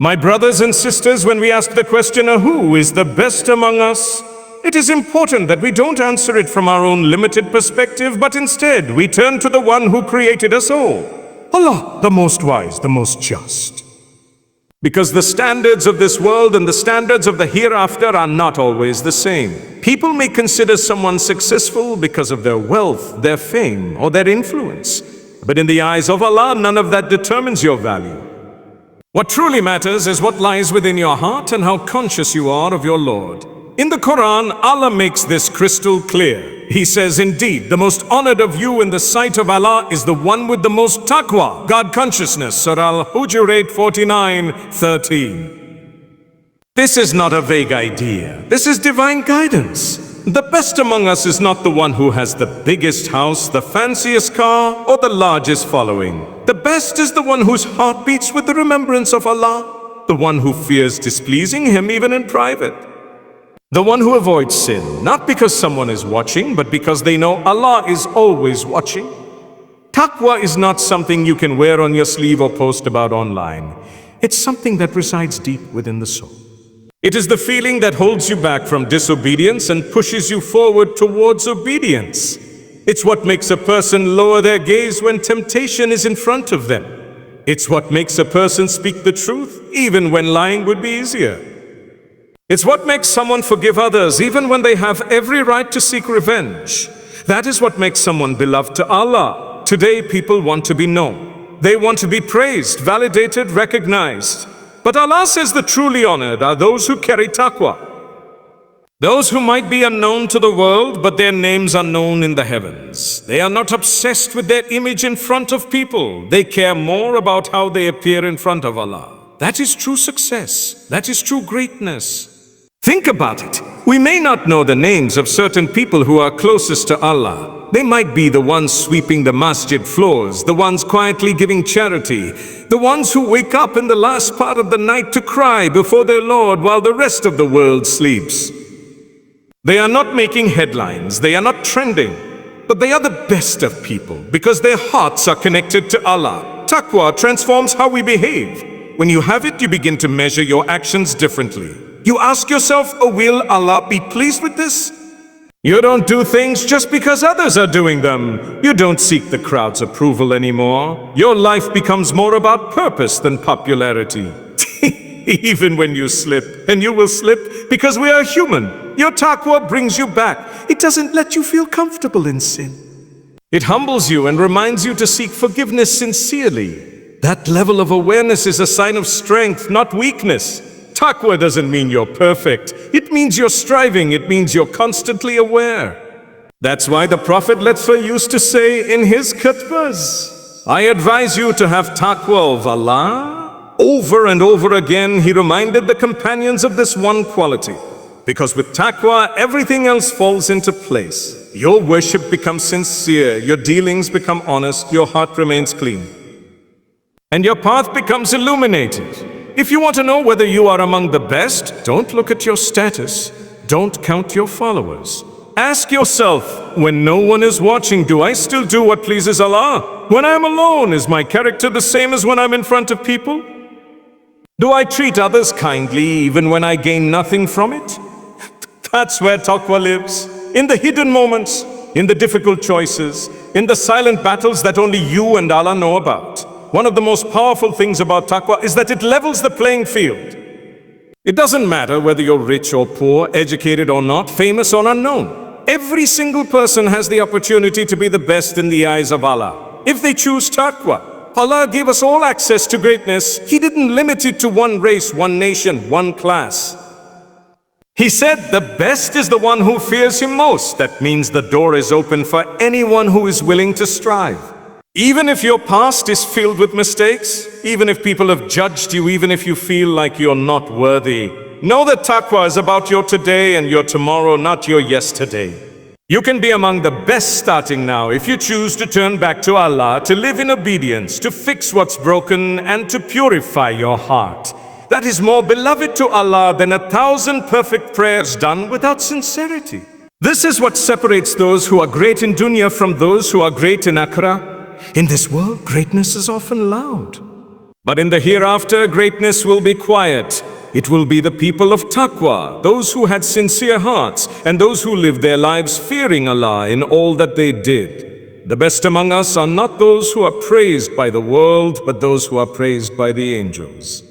My brothers and sisters, when we ask the question, who is the best among us? It is important that we don't answer it from our own limited perspective, but instead we turn to the one who created us all. Allah, the most wise, the most just. Because the standards of this world and the standards of the hereafter are not always the same. People may consider someone successful because of their wealth, their fame, or their influence. But in the eyes of Allah, none of that determines your value. What truly matters is what lies within your heart and how conscious you are of your Lord. In the Quran, Allah makes this crystal clear. He says, indeed, the most honored of you in the sight of Allah is the one with the most taqwa, God consciousness. Surah Al-Hujurat 49:13. This is not a vague idea. This is divine guidance. The best among us is not the one who has the biggest house, the fanciest car, or the largest following. The best is the one whose heart beats with the remembrance of Allah, the one who fears displeasing Him even in private. The one who avoids sin, not because someone is watching, but because they know Allah is always watching. Taqwa is not something you can wear on your sleeve or post about online. It's something that resides deep within the soul. It is the feeling that holds you back from disobedience and pushes you forward towards obedience. It's what makes a person lower their gaze when temptation is in front of them. It's what makes a person speak the truth, even when lying would be easier. It's what makes someone forgive others even when they have every right to seek revenge. That is what makes someone beloved to Allah. Today people want to be known. They want to be praised, validated, recognized. But Allah says the truly honored are those who carry taqwa. Those who might be unknown to the world, but their names are known in the heavens. They are not obsessed with their image in front of people. They care more about how they appear in front of Allah. That is true success. That is true greatness. Think about it. We may not know the names of certain people who are closest to Allah. They might be the ones sweeping the masjid floors, the ones quietly giving charity, the ones who wake up in the last part of the night to cry before their Lord while the rest of the world sleeps. They are not making headlines, they are not trending, but they are the best of people because their hearts are connected to Allah. Taqwa transforms how we behave. When you have it, you begin to measure your actions differently. You ask yourself, will Allah be pleased with this? You don't do things just because others are doing them. You don't seek the crowd's approval anymore. Your life becomes more about purpose than popularity. Even when you slip, and you will slip because we are human, your taqwa brings you back. It doesn't let you feel comfortable in sin. It humbles you and reminds you to seek forgiveness sincerely. That level of awareness is a sign of strength, not weakness. Taqwa doesn't mean you're perfect. It means you're striving. It means you're constantly aware. That's why the Prophet used to say in his khutbahs, I advise you to have taqwa of Allah. Over and over again, he reminded the companions of this one quality. Because with taqwa, everything else falls into place. Your worship becomes sincere. Your dealings become honest. Your heart remains clean. And your path becomes illuminated. If you want to know whether you are among the best, don't look at your status. Don't count your followers. Ask yourself, when no one is watching, do I still do what pleases Allah? When I am alone, is my character the same as when I'm in front of people? Do I treat others kindly even when I gain nothing from it? That's where taqwa lives. In the hidden moments, in the difficult choices, in the silent battles that only you and Allah know about. One of the most powerful things about taqwa is that it levels the playing field. It doesn't matter whether you're rich or poor, educated or not, famous or unknown. Every single person has the opportunity to be the best in the eyes of Allah, if they choose taqwa. Allah gave us all access to greatness. He didn't limit it to one race, one nation, one class. He said the best is the one who fears Him most. That means the door is open for anyone who is willing to strive. Even if your past is filled with mistakes, even if people have judged you, even if you feel like you're not worthy, know that taqwa is about your today and your tomorrow, not your yesterday. You can be among the best starting now if you choose to turn back to Allah, to live in obedience, to fix what's broken, and to purify your heart. That is more beloved to Allah than 1,000 perfect prayers done without sincerity. This is what separates those who are great in dunya from those who are great in akhirah. In this world, greatness is often loud. But in the hereafter, greatness will be quiet. It will be the people of Taqwa, those who had sincere hearts, and those who lived their lives fearing Allah in all that they did. The best among us are not those who are praised by the world, but those who are praised by the angels.